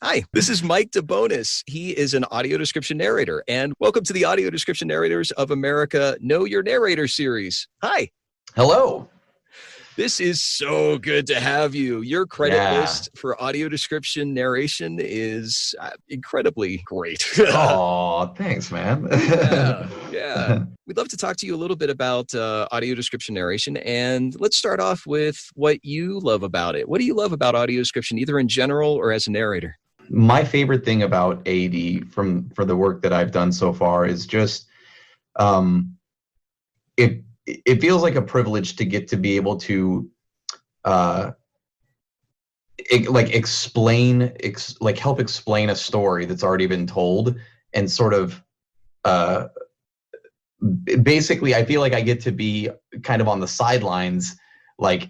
Hi, this is Mike DeBonis. He is an audio description narrator. And welcome to the Audio Description Narrators of America Know Your Narrator series. Hi. Hello. This is so good to have you. Your credit list for audio description narration is incredibly great. Oh, thanks, man. Yeah. We'd love to talk to you a little bit about audio description narration. And let's start off with what you love about it. What do you love about audio description, either in general or as a narrator? My favorite thing about AD for the work that I've done so far is just it feels like a privilege to get to be able to help explain a story that's already been told, and sort of basically I feel like I get to be kind of on the sidelines, like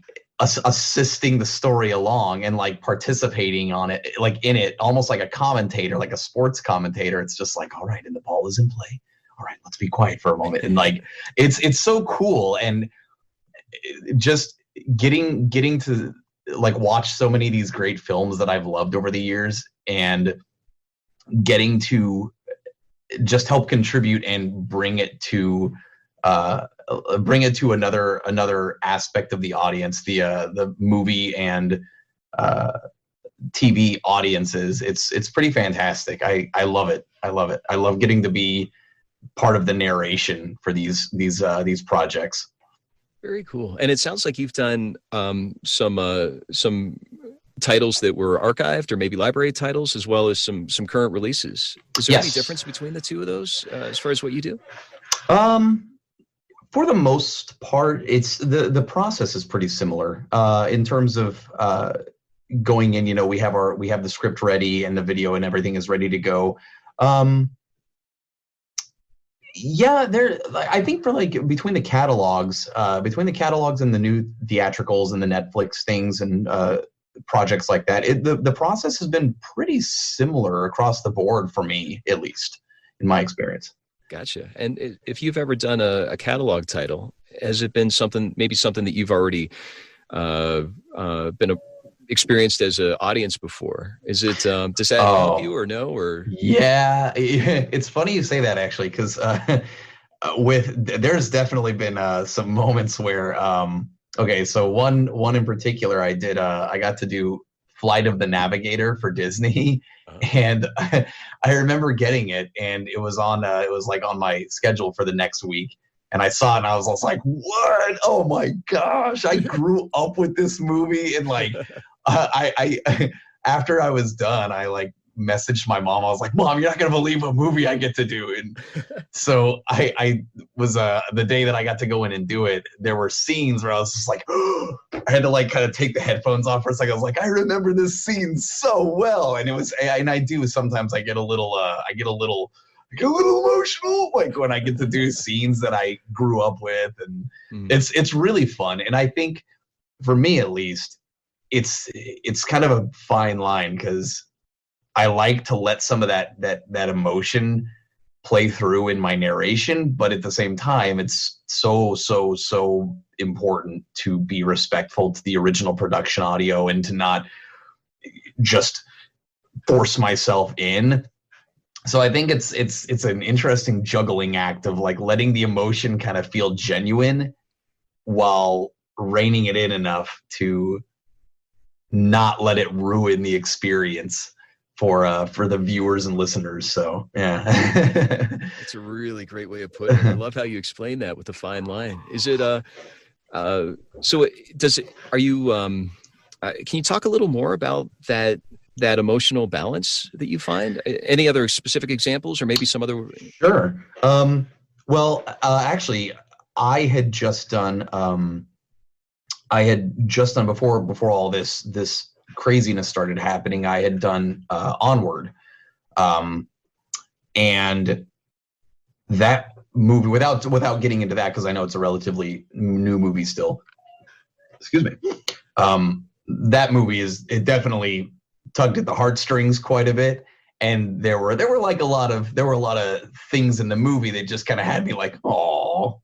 assisting the story along and like participating on it, like in it, almost like a commentator, like a sports commentator. It's just like, all right, and the ball is in play. All right, let's be quiet for a moment. And like, it's so cool. And just getting to like watch so many of these great films that I've loved over the years, and getting to just help contribute and bring it to another aspect of the audience, the movie and TV audiences. It's pretty fantastic. I love it. I love getting to be part of the narration for these projects. Very cool. And it sounds like you've done some titles that were archived or maybe library titles, as well as some current releases. Is there any difference between the two of those as far as what you do? For the most part, it's the process is pretty similar in terms of going in. You know, we have the script ready and the video and everything is ready to go. I think for like between the catalogs and the new theatricals and the Netflix things and projects like that, the process has been pretty similar across the board for me, at least in my experience. Gotcha. And if you've ever done a catalog title, has it been something that you've already been experienced as an audience before? Is it does that help you or no? Or yeah, it's funny you say that, actually, because there's definitely been some moments where so one in particular I did I got to do Flight of the Navigator for Disney. And I remember getting it, and it was on my schedule for the next week. And I saw it, and I was like, "What? Oh my gosh! I grew up with this movie." And like, I after I was done, I like messaged my mom. I was like, "Mom, you're not gonna believe what movie I get to do." And so I was the day that I got to go in and do it, there were scenes where I was just like, I had to like kind of take the headphones off for a second. I was like, I remember this scene so well. And I do sometimes I get a little emotional, like when I get to do scenes that I grew up with, and it's really fun. And I think for me, at least, it's kind of a fine line, because I like to let some of that emotion play through in my narration, but at the same time, it's so important to be respectful to the original production audio and to not just force myself in. So I think it's an interesting juggling act of like letting the emotion kind of feel genuine while reining it in enough to not let it ruin the experience for the viewers and listeners. So yeah. It's a really great way of putting it. I love how you explain that with the fine line. Is it can you talk a little more about that emotional balance that you find? Any other specific examples, or maybe some other? Sure. Actually, I had just done before all this craziness started happening, I had done Onward, and that movie, without getting into that, because I know it's a relatively new movie still. Excuse me. That movie it definitely tugged at the heartstrings quite a bit, and there were a lot of things in the movie that just kind of had me like, oh,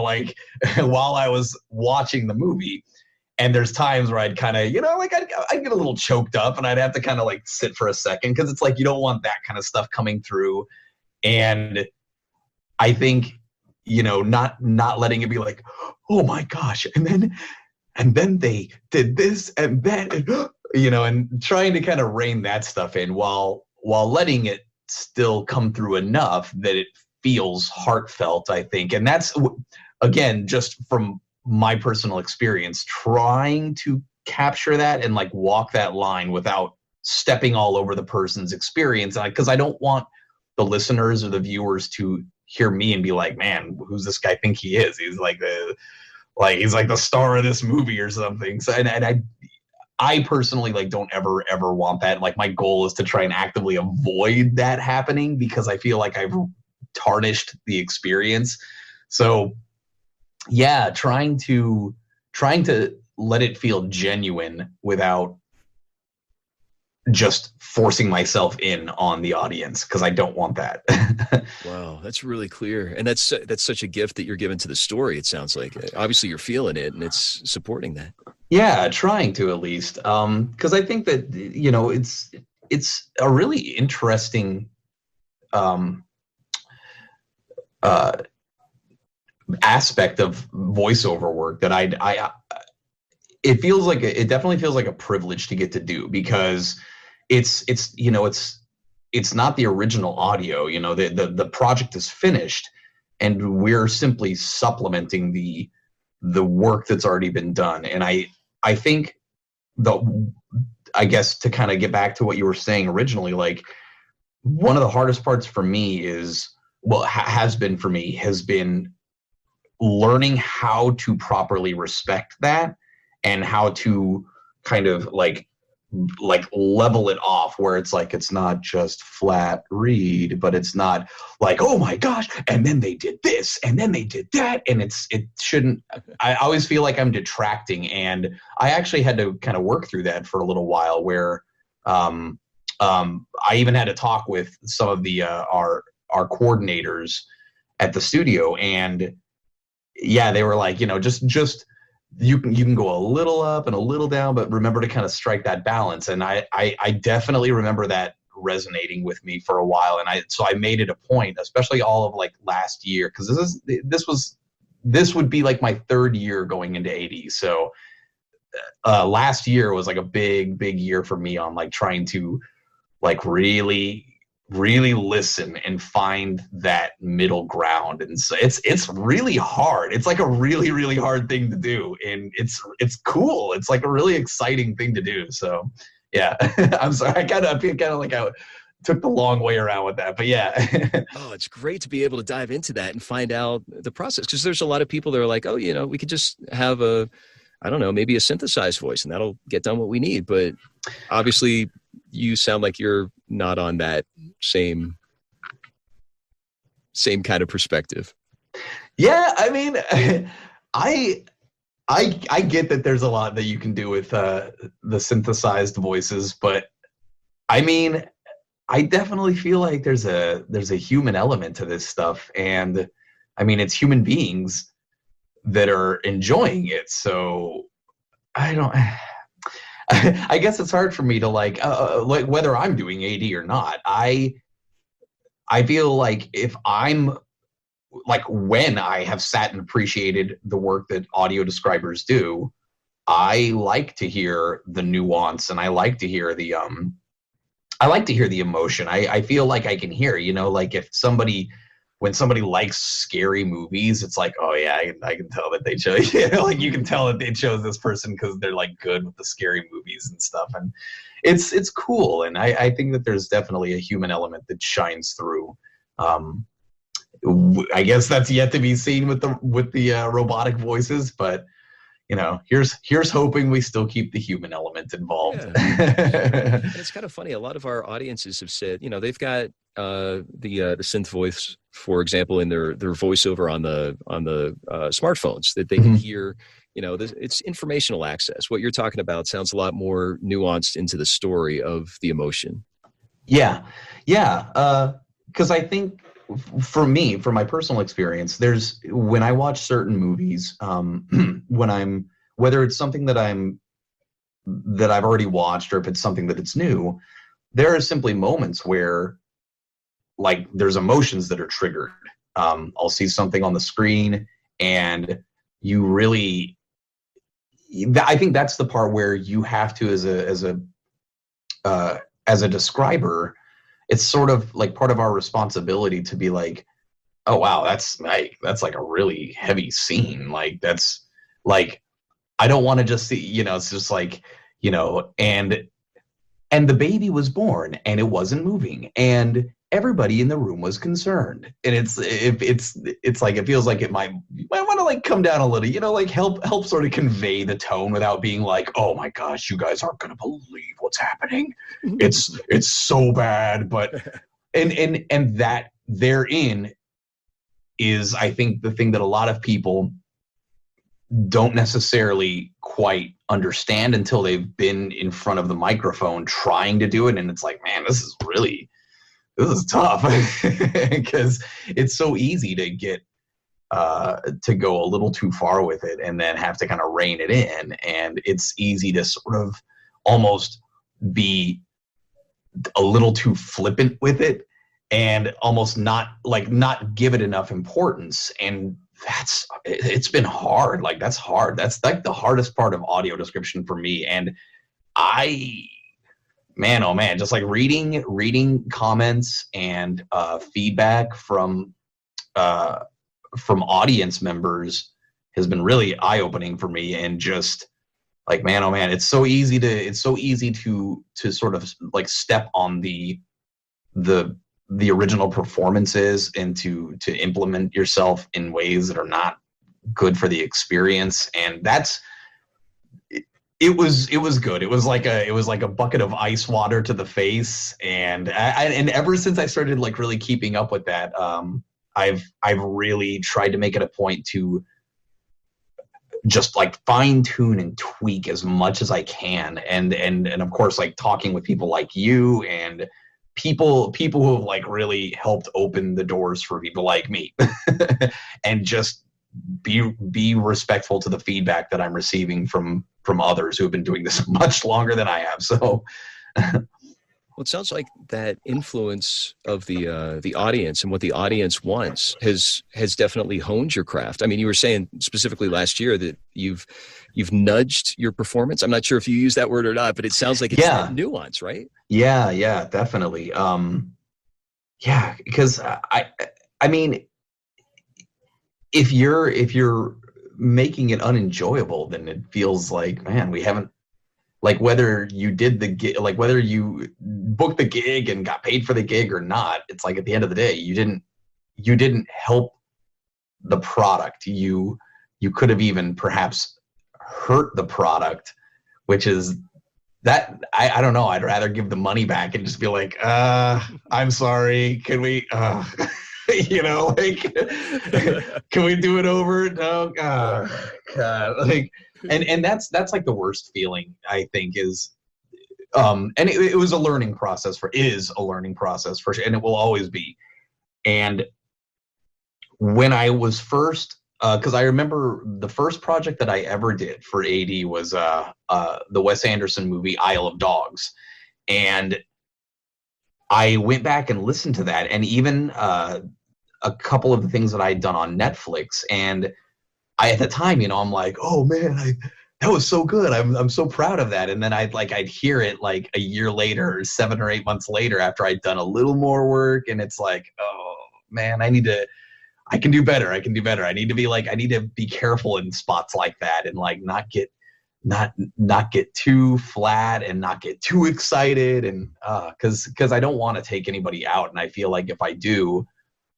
like while I was watching the movie. And there's times where I'd kind of, like I'd get a little choked up and I'd have to kind of like sit for a second, because it's like you don't want that kind of stuff coming through. And I think, not letting it be like, oh my gosh, and then they did this and that, and trying to kind of rein that stuff in while letting it still come through enough that it feels heartfelt, I think. And that's, again, just from my personal experience, trying to capture that and like walk that line without stepping all over the person's experience. Because I don't want the listeners or the viewers to hear me and be like, man, who's this guy think he is? He's like he's like the star of this movie or something. So, and I personally like don't ever want that. Like my goal is to try and actively avoid that happening, because I feel like I've tarnished the experience. So yeah, trying to let it feel genuine without just forcing myself in on the audience, because I don't want that. Wow, that's really clear. And that's such a gift that you're giving to the story, it sounds like. Obviously you're feeling it and it's supporting that. Yeah, trying to, at least. Because I think that, it's a really interesting aspect of voiceover work that it definitely feels like a privilege to get to do, because it's not the original audio. The project is finished and we're simply supplementing the work that's already been done. And I think I guess to kind of get back to what you were saying originally, like one of the hardest parts for me has been learning how to properly respect that, and how to kind of like level it off, where it's like, it's not just flat read, but it's not like, oh my gosh, and then they did this and then they did that, and it shouldn't. I always feel like I'm detracting, and I actually had to kind of work through that for a little while, where I even had to talk with some of the our coordinators at the studio, and yeah, they were like, just you can go a little up and a little down, but remember to kind of strike that balance. And I definitely remember that resonating with me for a while. And so I made it a point, especially all of like last year, because this would be like my third year going into AD. So last year was like a big year for me on like trying to like really listen and find that middle ground. And so it's really hard. It's like a really hard thing to do, and it's cool. It's like a really exciting thing to do. So yeah. I'm sorry, I feel kind of like I took the long way around with that, but yeah. Oh, it's great to be able to dive into that and find out the process, because there's a lot of people that are like, oh, we could just have maybe a synthesized voice and that'll get done what we need. But obviously you sound like you're not on that same kind of perspective. Yeah, I mean, I get that there's a lot that you can do with the synthesized voices, but I mean, I definitely feel like there's a human element to this stuff, and I mean, it's human beings that are enjoying it. So I guess it's hard for me to like whether I'm doing AD or not. I feel like if I'm like, when I have sat and appreciated the work that audio describers do, I like to hear the nuance, and I like to hear the emotion. I feel like I can hear, like when somebody likes scary movies, it's like, oh yeah, I can tell that they chose, like you can tell that they chose this person because they're like good with the scary movies and stuff. And it's cool. And I think that there's definitely a human element that shines through. I guess that's yet to be seen with the robotic voices, but here's hoping we still keep the human element involved. Yeah. And it's kind of funny. A lot of our audiences have said, they've got the synth voice, for example, in their voiceover on the smartphones, that they can hear. It's informational access. What you're talking about sounds a lot more nuanced into the story of the emotion. Yeah. Because I think for me, for my personal experience, when I watch certain movies, when whether it's something that I've already watched, or if it's something that it's new, there are simply moments where, like, there's emotions that are triggered. I'll see something on the screen, and you really, I think that's the part where you have to, as a describer, it's sort of like part of our responsibility to be like, oh wow, that's like a really heavy scene. Like, that's like, I don't want to just see, it's just like, and the baby was born and it wasn't moving and everybody in the room was concerned. And it's like, it feels like you might want to like come down a little, like help sort of convey the tone without being like, oh my gosh, you guys aren't going to believe what's happening. It's so bad. But, and that therein is, I think, the thing that a lot of people don't necessarily quite understand until they've been in front of the microphone trying to do it. And it's like, man, this is tough, because it's so easy to get to go a little too far with it and then have to kind of rein it in. And it's easy to sort of almost be a little too flippant with it and almost not give it enough importance. And it's been hard. Like, that's hard. That's like the hardest part of audio description for me. And man, oh man, just like reading comments and feedback from audience members has been really eye-opening for me. And just like, man, oh man, it's so easy to sort of like step on the original performances and to implement yourself in ways that are not good for the experience. And it was good. It was like a bucket of ice water to the face. And and ever since I started like really keeping up with that, I've really tried to make it a point to just like fine tune and tweak as much as I can. And of course, like talking with people like you and people who have like really helped open the doors for people like me and just be respectful to the feedback that I'm receiving from others who have been doing this much longer than I have. So well, it sounds like that influence of the audience and what the audience wants has definitely honed your craft. I mean, you were saying specifically last year that you've nudged your performance. I'm not sure if you use that word or not, but it sounds like it's that nuance, right? Yeah, definitely. Yeah, because I mean, if you're making it unenjoyable, then it feels like, man, we haven't, like, whether you did the gig, like whether you booked the gig and got paid for the gig or not, it's like at the end of the day, you didn't help the product. You could have even perhaps hurt the product, which is that I don't know. I'd rather give the money back and just be like, I'm sorry. Can we, like, can we do it over? No, God, like, and that's like the worst feeling, I think, is, and it was a learning process is a learning process for sure, and it will always be. And when I was first, because I remember the first project that I ever did for AD was the Wes Anderson movie Isle of Dogs, and I went back and listened to that, and even a couple of the things that I had done on Netflix, and at the time, I'm like, oh man, that was so good. I'm so proud of that. And then I'd hear it like a year later, or 7 or 8 months later, after I'd done a little more work, and it's like, oh man, I can do better. I need to be careful in spots like that, and like not get too flat and not get too excited, and because I don't want to take anybody out, and I feel like if I do,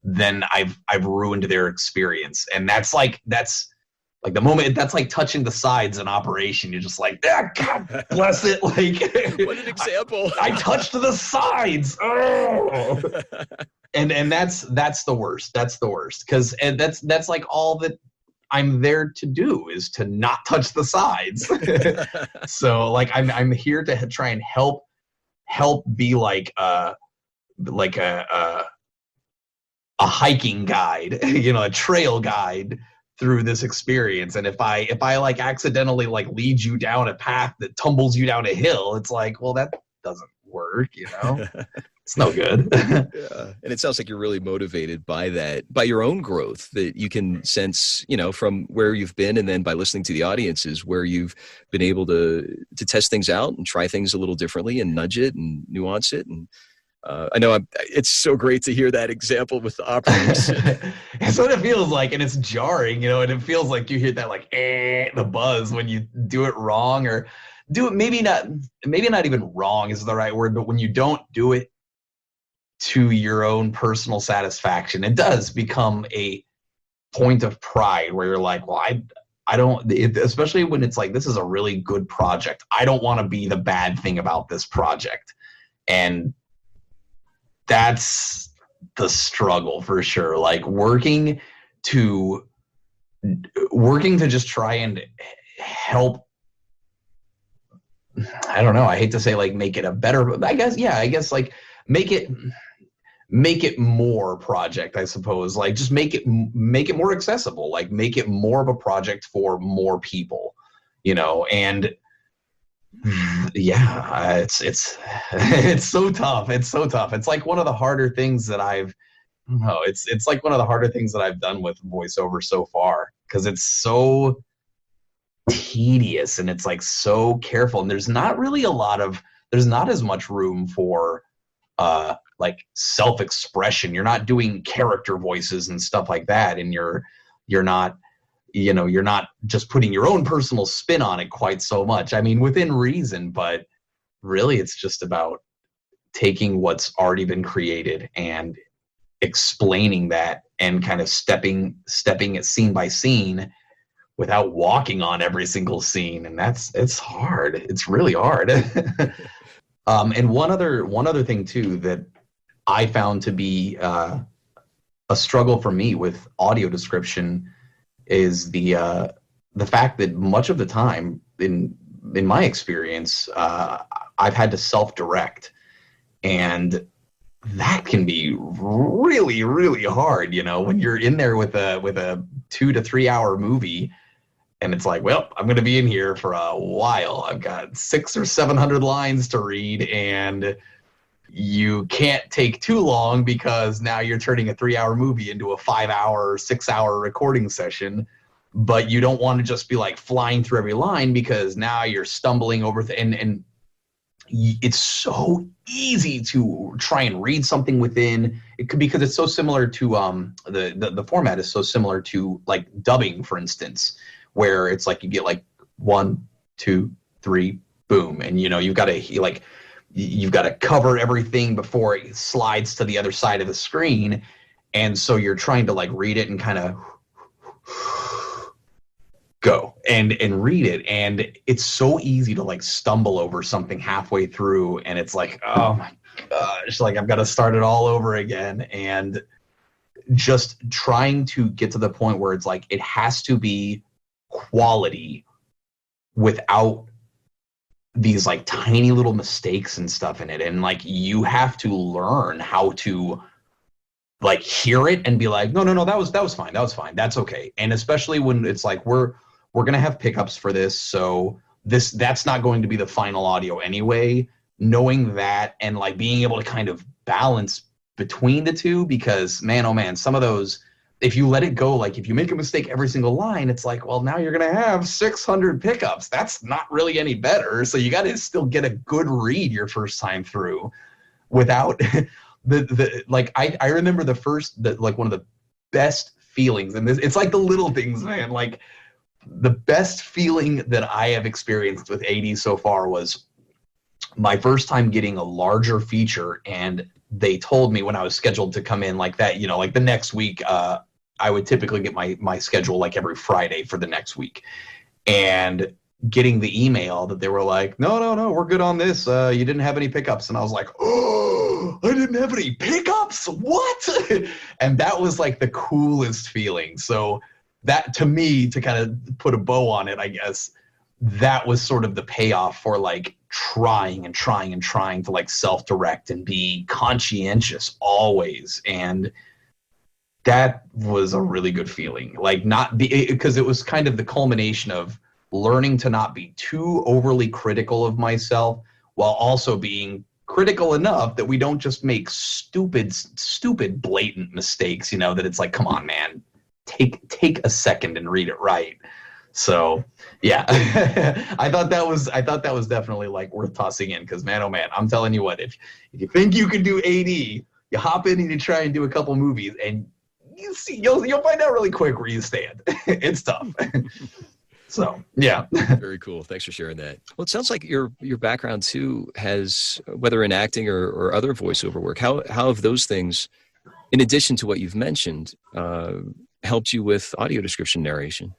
then I've ruined their experience. And that's like the moment, that's like touching the sides in operation. You're just like, God bless it. Like, what an example. I touched the sides. Oh. And that's the worst. That's the worst. Because that's like all that I'm there to do, is to not touch the sides. So like I'm here to try and help be like a hiking guide, a trail guide through this experience. And if I like accidentally like lead you down a path that tumbles you down a hill, it's like, well, that doesn't work, you know? It's no good. Yeah. And it sounds like you're really motivated by that, by your own growth that you can sense, you know, from where you've been, and then by listening to the audiences where you've been able to test things out and try things a little differently and nudge it and nuance it. And I know it's so great to hear that example with the operators. That's what it feels like, and it's jarring, you know, and it feels like you hear that like the buzz when you do it wrong, or do it maybe not even wrong is the right word, but when you don't do it to your own personal satisfaction, it does become a point of pride where you're like, well, I don't, especially when it's like, this is a really good project. I don't want to be the bad thing about this project. And that's the struggle for sure. Like working to just try and help. I don't know. I hate to say like make it a better, but I guess like make it more project, I suppose. Like just make it more accessible, like make it more of a project for more people, you know. And yeah, it's so tough. It's so tough. It's like one of the harder things that it's like one of the harder things that I've done with voiceover so far, because it's so tedious and it's like so careful, and there's not as much room for like self-expression. You're not doing character voices and stuff like that, and you're not just putting your own personal spin on it quite so much. I mean, within reason, but really it's just about taking what's already been created and explaining that and kind of stepping it scene by scene without walking on every single scene. And it's hard. It's really hard. And one other thing too that I found to be a struggle for me with audio description is the fact that much of the time in my experience, I've had to self-direct, and that can be really, really hard, you know, when you're in there with a 2 to 3 hour movie. And it's like, well, I'm going to be in here for a while. I've got 600 or 700 lines to read, and you can't take too long because now you're turning a 3 hour movie into a 5 hour, 6 hour recording session. But you don't want to just be like flying through every line, because now you're stumbling over and it's so easy to try and read something within it, because it's so similar to the format is so similar to like dubbing, for instance, where it's like you get like 1, 2, 3, boom, and you know you've got to cover everything before it slides to the other side of the screen, and so you're trying to like read it and kind of go and read it, and it's so easy to like stumble over something halfway through, and it's like, oh my gosh, like I've got to start it all over again. And just trying to get to the point where it's like it has to be quality without these like tiny little mistakes and stuff in it, and like you have to learn how to like hear it and be like, no, that was fine, that's okay. And especially when it's like we're gonna have pickups for this, so that's not going to be the final audio anyway. Knowing that and like being able to kind of balance between the two, because man, oh man, some of those, if you let it go, like if you make a mistake every single line, it's like, well, now you're going to have 600 pickups. That's not really any better. So you got to still get a good read your first time through without I remember one of the best feelings, and it's like the little things, man. Like the best feeling that I have experienced with AD so far was my first time getting a larger feature, and they told me when I was scheduled to come in like that, you know, like the next week, I would typically get my schedule like every Friday for the next week, and getting the email that they were like, no, we're good on this. You didn't have any pickups. And I was like, oh, I didn't have any pickups? What? And that was like the coolest feeling. So that, to me, to kind of put a bow on it, I guess, that was sort of the payoff for like trying to like self-direct and be conscientious always. And that was a really good feeling. Like, not be, because it was kind of the culmination of learning to not be too overly critical of myself while also being critical enough that we don't just make stupid blatant mistakes, you know, that it's like, come on, man, take a second and read it right. So yeah, I thought that was definitely like worth tossing in, because man, oh man, I'm telling you what, if you think you can do AD, you hop in and you try and do a couple movies, and you'll find out really quick where you stand. It's tough. So yeah. Very cool. Thanks for sharing that. Well, it sounds like your background too has, whether in acting or other voiceover work, how have those things, in addition to what you've mentioned, helped you with audio description narration?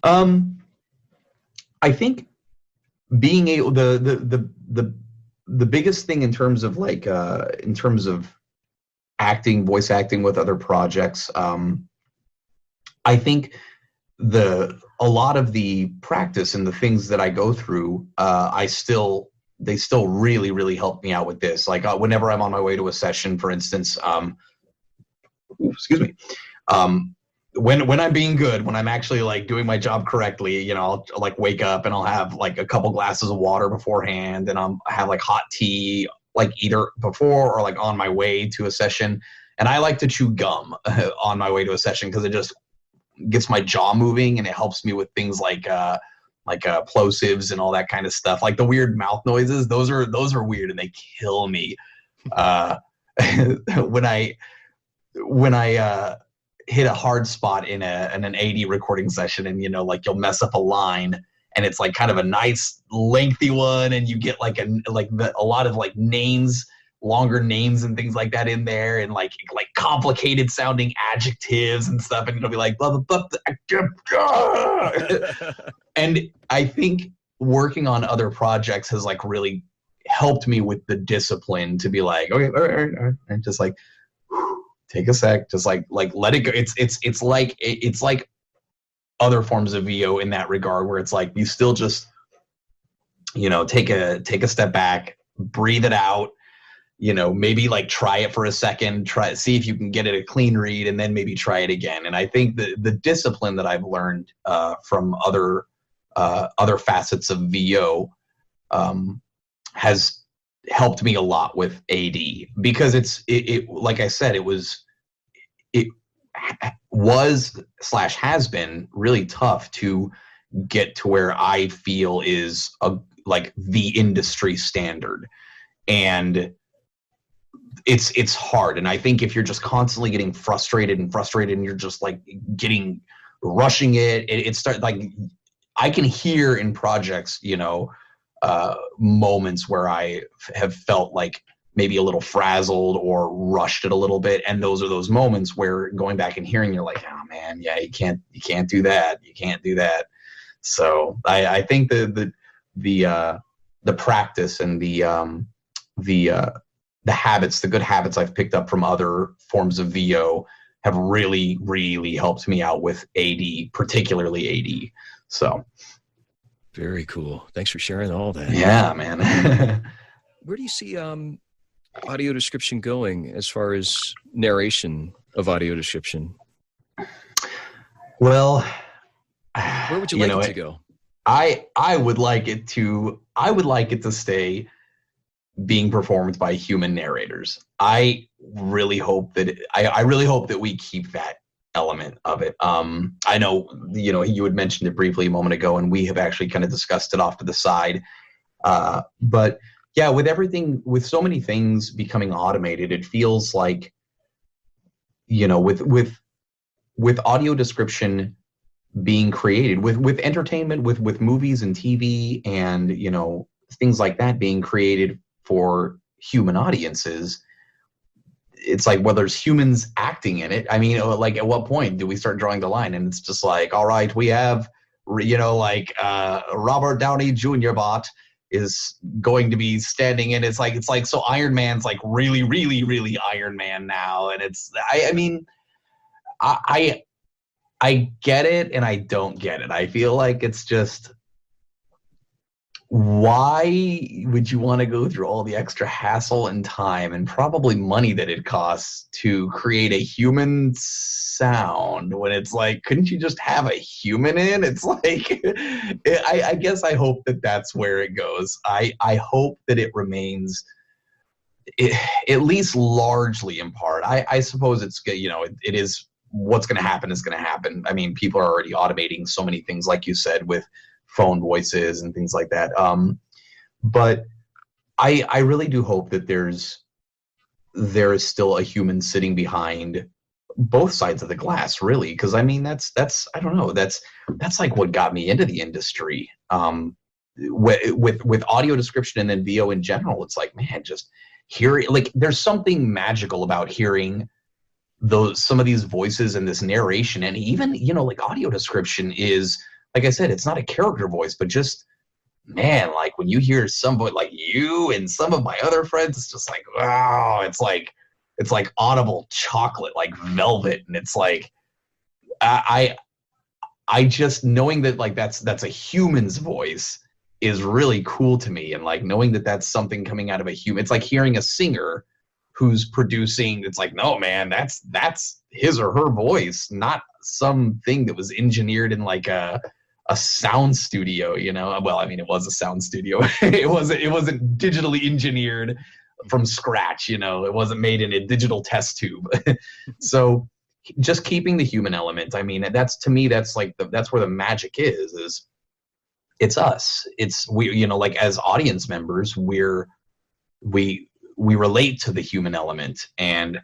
I think being able, the biggest thing in terms of like in terms of acting, voice acting with other projects, I think a lot of the practice and the things that I go through, they still really, really help me out with this. Like whenever I'm on my way to a session, for instance, excuse me, when I'm being good, when I'm actually like doing my job correctly, you know, I'll like wake up and I'll have like a couple glasses of water beforehand, and I have like hot tea, like either before or like on my way to a session. And I like to chew gum on my way to a session, because it just gets my jaw moving, and it helps me with things like plosives and all that kind of stuff. Like the weird mouth noises, those are weird and they kill me. When I hit a hard spot in an AD recording session, and you know, like you'll mess up a line, and it's like kind of a nice lengthy one, and you get like a lot of like names, longer names and things like that in there, and like complicated sounding adjectives and stuff, and it'll be like blah blah blah. And I think working on other projects has like really helped me with the discipline to be like, okay, all right, and just like take a sec, just like let it go. It's like other forms of VO in that regard, where it's like you still just, you know, take a step back, breathe it out, you know, maybe like try it for a second, see if you can get it a clean read, and then maybe try it again. And I think the discipline that I've learned from other facets of VO has helped me a lot with AD, because it like I said, it was / has been really tough to get to where I feel is like the industry standard. And it's hard. And I think if you're just constantly getting frustrated and you're just like rushing it starts like, I can hear in projects, you know, moments where I have felt like maybe a little frazzled or rushed it a little bit. And those are those moments where going back and hearing, you're like, oh man, yeah, you can't do that. You can't do that. So I think the practice and the habits, the good habits I've picked up from other forms of VO have really, really helped me out with AD, particularly AD. So. Very cool. Thanks for sharing all that. Yeah, man. Where do you see audio description going as far as narration of audio description? Well, where would you like it to go? I would like it to stay being performed by human narrators. I really hope that we keep that element of it. I know, you know, you had mentioned it briefly a moment ago, and we have actually kind of discussed it off to the side. But yeah, with so many things becoming automated, it feels like, you know, with audio description being created, with entertainment, with movies and TV and, you know, things like that being created for human audiences, it's like, well, there's humans acting in it. I mean, like, at what point do we start drawing the line? And it's just like, all right, we have, you know, like Robert Downey Jr. bot is going to be standing in. It's like so Iron Man's like really, really, really Iron Man now, and it's I mean, I get it and I don't get it. I feel like it's just why would you want to go through all the extra hassle and time and probably money that it costs to create a human sound when it's like, couldn't you just have a human in? It's like, I guess I hope that that's where it goes. I hope that it remains at least largely in part. I suppose it's, you know, it is what's going to happen is going to happen. I mean, people are already automating so many things, like you said, with phone voices and things like that. But I really do hope that there is still a human sitting behind both sides of the glass, really, because I mean that's I don't know, that's like what got me into the industry. With audio description and then VO in general, it's like, man, just hearing, like, there's something magical about hearing some of these voices and this narration, and even, you know, like audio description is, like I said, it's not a character voice, but just, man, like when you hear some voice like you and some of my other friends, it's just like, wow, it's like audible chocolate, like velvet. And it's like, I just, knowing that like that's a human's voice is really cool to me. And like knowing that that's something coming out of a human, it's like hearing a singer who's producing, it's like, no, man, that's his or her voice, not something that was engineered in like a sound studio, you know. Well, I mean, it was a sound studio. it wasn't digitally engineered from scratch, you know. It wasn't made in a digital test tube. So just keeping the human element, I mean, that's, to me, that's like that's where the magic is it's us. It's we, you know, like as audience members, we relate to the human element, and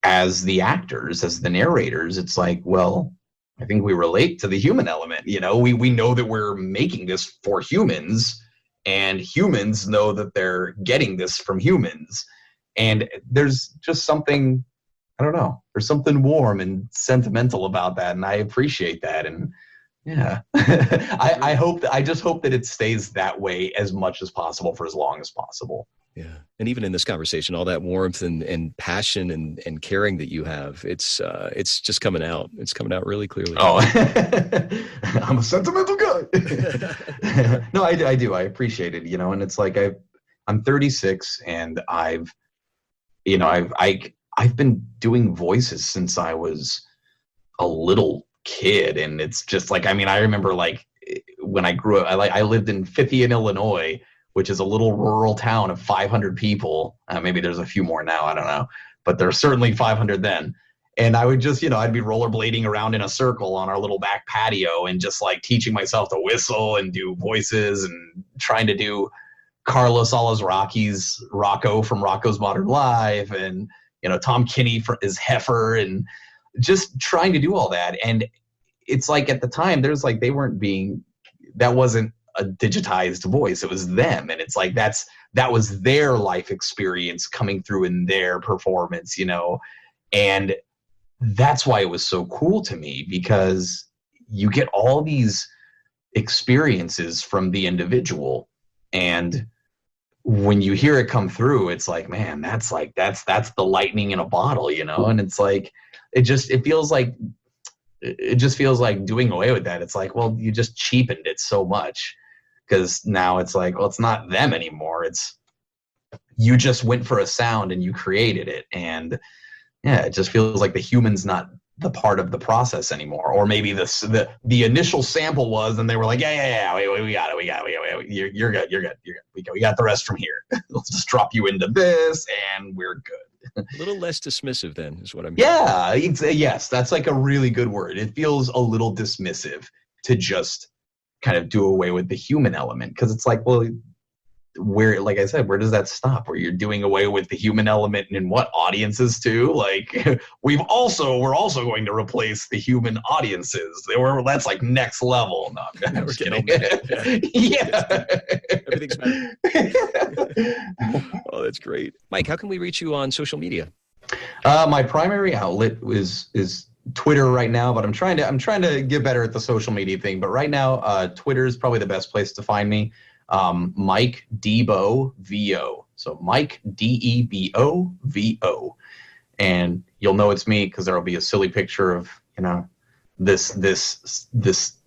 as the actors, as the narrators, it's like, well, I think we relate to the human element. You know, we know that we're making this for humans, and humans know that they're getting this from humans. And there's just something, I don't know, there's something warm and sentimental about that, and I appreciate that. And yeah, I just hope that it stays that way as much as possible for as long as possible. Yeah. And even in this conversation, all that warmth and passion and caring that you have, it's just coming out. It's coming out really clearly. Oh, I'm a sentimental guy. No, I do. I appreciate it, you know, and it's like, I'm 36, and I've been doing voices since I was a little kid. And it's just like, I mean, I remember like when I grew up, I lived in Fithian, Illinois, which is a little rural town of 500 people. Maybe there's a few more now, I don't know. But there's certainly 500 then. And I would just, you know, I'd be rollerblading around in a circle on our little back patio and just like teaching myself to whistle and do voices and trying to do Carlos Alazraqui's Rocco from Rocco's Modern Life, and, you know, Tom Kinney is Heifer, and just trying to do all that. And it's like at the time, there's like, that wasn't a digitized voice, it was them. And it's like that was their life experience coming through in their performance, you know. And that's why it was so cool to me, because you get all these experiences from the individual, and when you hear it come through, it's like, man, that's the lightning in a bottle, you know. And it's like, it just feels like doing away with that. It's like, well, you just cheapened it so much, because now it's like, well, it's not them anymore. It's, you just went for a sound and you created it. And yeah, it just feels like the human's not the part of the process anymore. Or maybe the initial sample was, and they were like, yeah, we got it. You're good. We got the rest from here. Let's just drop you into this and we're good. A little less dismissive then is what I'm hearing. Yeah, yes, that's like a really good word. It feels a little dismissive to just kind of do away with the human element, because it's like, well, where, like I said, where does that stop? Where you're doing away with the human element in what, audiences too? Like we're also going to replace the human audiences. That's like next level. No, I'm just kidding. Yeah, everything's better. Oh, that's great, Mike. How can we reach you on social media? My primary outlet is Twitter right now, but I'm trying to get better at the social media thing. But right now, Twitter is probably the best place to find me. Mike Debo VO. So Mike DEBO VO, and you'll know it's me because there'll be a silly picture of, you know, this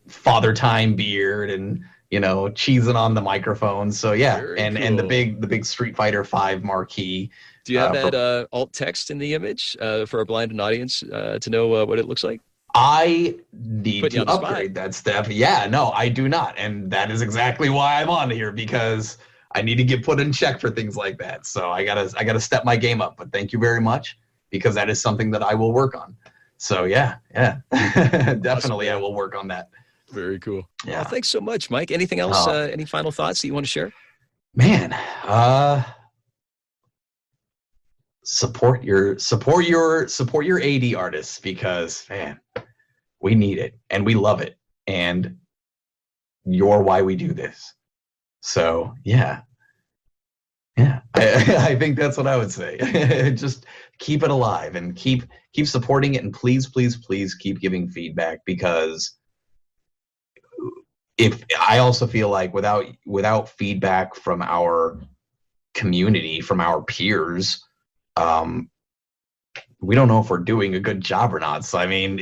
father time beard, and, cheesing on the microphone. So yeah, Very and cool. the big Street Fighter 5 marquee. Do you have that alt text in the image for a blinded audience to know what it looks like? I need to upgrade that stuff. Yeah, no, I do not. And that is exactly why I'm on here, because I need to get put in check for things like that. So I gotta step my game up. But thank you very much, because that is something that I will work on. So yeah. Definitely awesome. I will work on that. Very cool. Yeah. Well, thanks so much, Mike. Anything else? Any final thoughts that you want to share? Man, support your AD artists, because man, we need it and we love it, and you're why we do this. So yeah, I think that's what I would say. Just keep it alive and keep supporting it, and please keep giving feedback, because if I also feel like without feedback from our community, from our peers, we don't know if we're doing a good job or not. So I mean,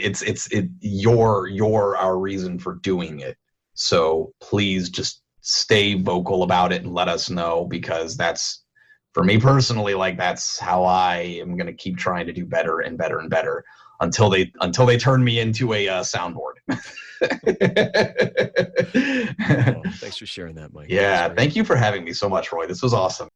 you're our reason for doing it. So please just stay vocal about it and let us know, because that's, for me personally, like that's how I am going to keep trying to do better and better and better until they turn me into a soundboard. Thanks for sharing that, Mike. Yeah, thank you for having me so much, Roy. This was awesome.